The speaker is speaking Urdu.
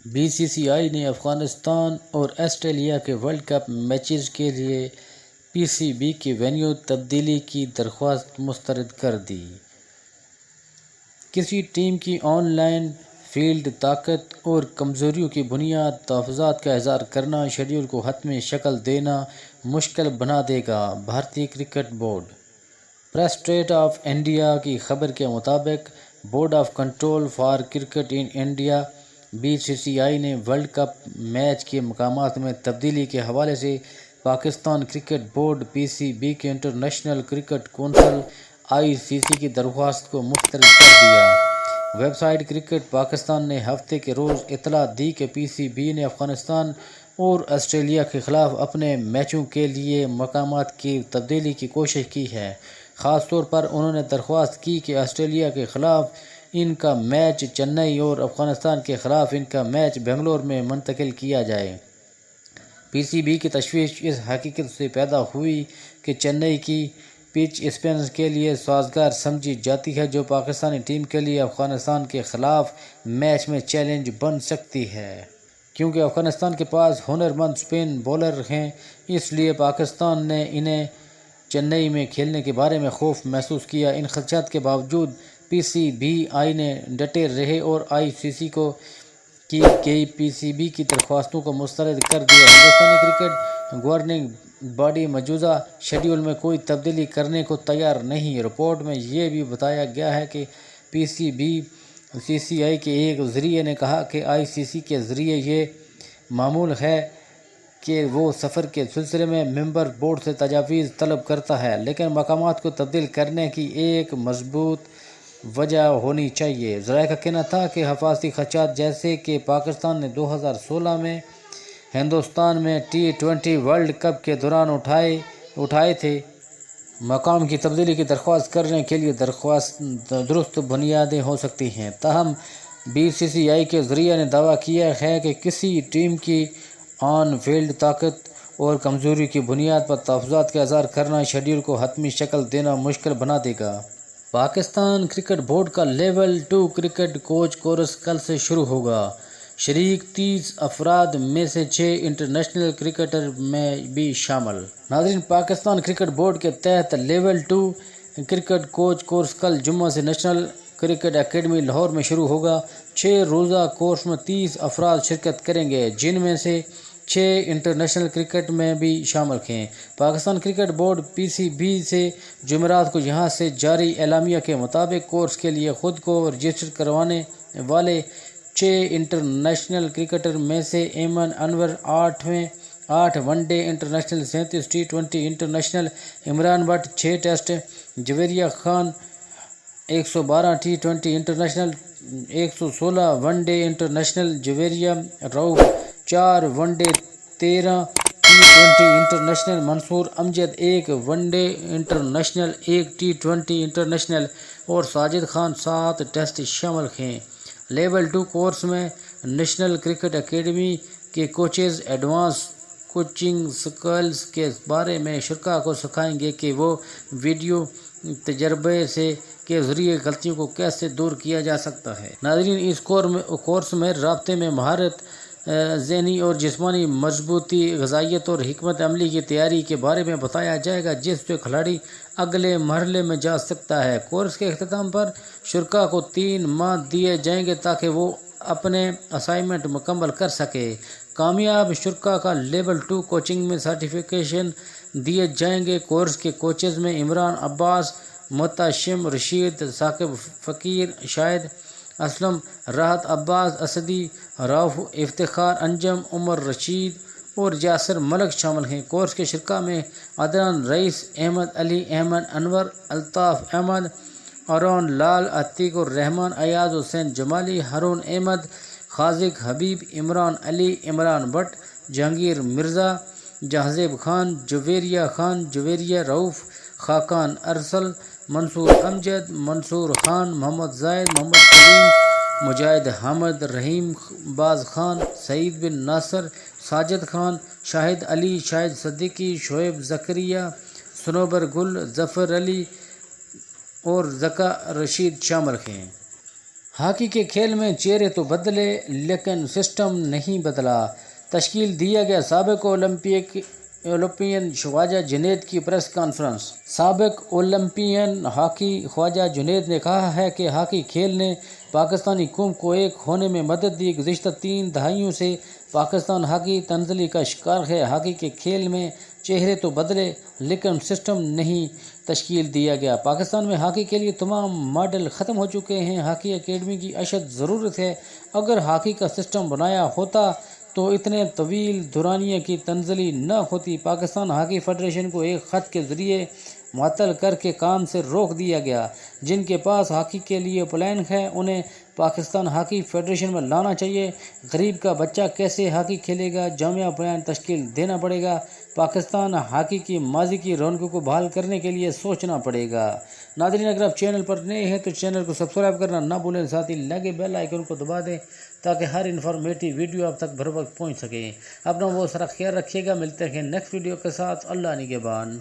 بی سی سی آئی نے افغانستان اور آسٹریلیا کے ورلڈ کپ میچز کے لیے پی سی بی کی وینیو تبدیلی کی درخواست مسترد کر دی۔ کسی ٹیم کی آن لائن فیلڈ طاقت اور کمزوریوں کی بنیاد تحفظات کا اظہار کرنا شیڈول کو حتمی شکل دینا مشکل بنا دے گا: بھارتی cricket board. Press trust of India کی خبر کے مطابق board of control for cricket in India B C C I نے ورلڈ کپ میچ کے مقامات میں تبدیلی کے حوالے سے پاکستان کرکٹ بورڈ پی سی بی کے انٹرنیشنل کرکٹ کونسل آئی سی سی کی درخواست کو مسترد کر دیا۔ ویب سائٹ کرکٹ پاکستان نے ہفتے کے روز اطلاع دی کہ پی سی بی نے افغانستان اور آسٹریلیا کے خلاف اپنے میچوں کے لیے مقامات کی تبدیلی کی کوشش کی ہے۔ خاص طور پر انہوں نے درخواست کی کہ آسٹریلیا کے خلاف ان کا میچ چنئی اور افغانستان کے خلاف ان کا میچ بنگلور میں منتقل کیا جائے۔ پی سی بی کی تشویش اس حقیقت سے پیدا ہوئی کہ چنئی کی پچ اسپنرز کے لیے سازگار سمجھی جاتی ہے، جو پاکستانی ٹیم کے لیے افغانستان کے خلاف میچ میں چیلنج بن سکتی ہے۔ کیونکہ افغانستان کے پاس ہنر مند اسپن بولر ہیں، اس لیے پاکستان نے انہیں چنئی میں کھیلنے کے بارے میں خوف محسوس کیا۔ ان خدشات کے باوجود پی سی بی آئی نے ڈٹے رہے اور آئی سی سی کو کی گئی پی سی بی کی درخواستوں کو مسترد کر دیا۔ ہندوستانی کرکٹ گورننگ باڈی موجودہ شیڈول میں کوئی تبدیلی کرنے کو تیار نہیں۔ رپورٹ میں یہ بھی بتایا گیا ہے کہ پی سی بی سی سی آئی کے ایک ذریعے نے کہا کہ آئی سی سی کے ذریعے یہ معمول ہے کہ وہ سفر کے سلسلے میں ممبر بورڈ سے تجاویز طلب کرتا ہے، لیکن مقامات کو تبدیل کرنے کی ایک مضبوط وجہ ہونی چاہیے۔ ذرائع کا کہنا تھا کہ حفاظتی خدشات جیسے کہ پاکستان نے 2016 میں ہندوستان میں T20 ورلڈ کپ کے دوران اٹھائے تھے، مقام کی تبدیلی کی درخواست کرنے کے لیے درست بنیادیں ہو سکتی ہیں۔ تاہم بی سی سی آئی کے ذریعے نے دعویٰ کیا ہے کہ کسی ٹیم کی آن فیلڈ طاقت اور کمزوری کی بنیاد پر تحفظات کا اظہار کرنا شیڈول کو حتمی شکل دینا مشکل بنا دے گا۔ پاکستان کرکٹ بورڈ کا لیول 2 کرکٹ کوچ کورس کل سے شروع ہوگا۔ شریک 30 افراد میں سے 6 انٹرنیشنل کرکٹر میں بھی شامل۔ ناظرین، پاکستان کرکٹ بورڈ کے تحت لیول 2 کرکٹ کوچ کورس کل جمعہ سے نیشنل کرکٹ اکیڈمی لاہور میں شروع ہوگا۔ 6 روزہ کورس میں 30 افراد شرکت کریں گے، جن میں سے 6 انٹرنیشنل کرکٹ میں بھی شامل ہیں۔ پاکستان کرکٹ بورڈ پی سی بی سے جمعرات کو یہاں سے جاری اعلامیہ کے مطابق کورس کے لیے خود کو رجسٹر کروانے والے 6 انٹرنیشنل کرکٹر میں سے ایمن انور 8 one day international, 37 T20 international, Imran but 6 test, Javeria Khan 112 T20 international, 116 one day international, Javeria Rauf 4 one day, 13 T20 international, Mansoor Amjad 1 one day international, 1 T20 international اور ساجد خان 7 ٹیسٹ شامل ہیں۔ لیول 2 کورس میں نیشنل کرکٹ اکیڈمی کے کوچز ایڈوانس کوچنگ سکلز کے بارے میں شرکاء کو سکھائیں گے کہ وہ ویڈیو تجربے کے ذریعے غلطیوں کو کیسے دور کیا جا سکتا ہے۔ ناظرین، اس کورس میں رابطے میں مہارت، ذہنی اور جسمانی مضبوطی، غذائیت اور حکمت عملی کی تیاری کے بارے میں بتایا جائے گا، جس سے کھلاڑی اگلے مرحلے میں جا سکتا ہے۔ کورس کے اختتام پر شرکاء کو 3 ماہ دیے جائیں گے تاکہ وہ اپنے اسائنمنٹ مکمل کر سکے۔ کامیاب شرکاء کا لیول 2 کوچنگ میں سرٹیفکیشن دیے جائیں گے۔ کورس کے کوچز میں عمران عباس، محتشم رشید، ثاقب فقیر، شاہد اسلم، راحت عباس اسدی، رؤف افتخار انجم، عمر رشید اور یاسر ملک شامل ہیں۔ کورس کے شرکاء میں عدنان رئیس، احمد علی، احمد انور، الطاف احمد، ارون لال، عتیق الرحمان، ایاز حسین جمالی، ہارون احمد، خازق حبیب، عمران علی، عمران بٹ، جہانگیر مرزا، جہزیب خان، جویریہ رؤف، خاقان ارسل، منصور امجد، منصور خان، محمد زاہد، محمد سلیم، مجاہد حامد، رحیم باز خان، سعید بن ناصر، ساجد خان، شاہد علی، شاہد صدیقی، شعیب زکریا، صنوبر گل، ظفر علی اور ذکا رشید شامل ہیں۔ ہاکی کے کھیل میں چہرے تو بدلے لیکن سسٹم نہیں بدلا، تشکیل دیا گیا سابق اولمپئن خواجہ جنید کی پریس کانفرنس۔ سابق اولمپئن ہاکی خواجہ جنید نے کہا ہے کہ ہاکی کھیل نے پاکستانی قوم کو ایک ہونے میں مدد دی۔ گزشتہ 3 دہائیوں سے پاکستان ہاکی تنزلی کا شکار ہے۔ ہاکی کے کھیل میں چہرے تو بدلے لیکن سسٹم نہیں تشکیل دیا گیا۔ پاکستان میں ہاکی کے لیے تمام ماڈل ختم ہو چکے ہیں۔ ہاکی اکیڈمی کی اشد ضرورت ہے۔ اگر ہاکی کا سسٹم بنایا ہوتا تو اتنے طویل دورانیے کی تنزلی نہ ہوتی۔ پاکستان ہاکی فیڈریشن کو ایک خط کے ذریعے معطل کر کے کام سے روک دیا گیا۔ جن کے پاس ہاکی کے لیے پلان ہے انہیں پاکستان ہاکی فیڈریشن میں لانا چاہیے۔ غریب کا بچہ کیسے ہاکی کھیلے گا؟ جامع پلان تشکیل دینا پڑے گا۔ پاکستان ہاکی کی ماضی کی رونقوں کو بحال کرنے کے لیے سوچنا پڑے گا۔ ناظرین، اگر آپ چینل پر نئے ہیں تو چینل کو سبسکرائب کرنا نہ بھولیں، ساتھ ہی لگے بیل آئیکن کو دبا دیں تاکہ ہر انفارمیٹیو ویڈیو آپ تک بر وقت پہنچ سکے۔ اپنا بہت سارا خیال رکھیے گا۔ ملتے ہیں نیکسٹ ویڈیو کے ساتھ۔ اللہ نگہبان۔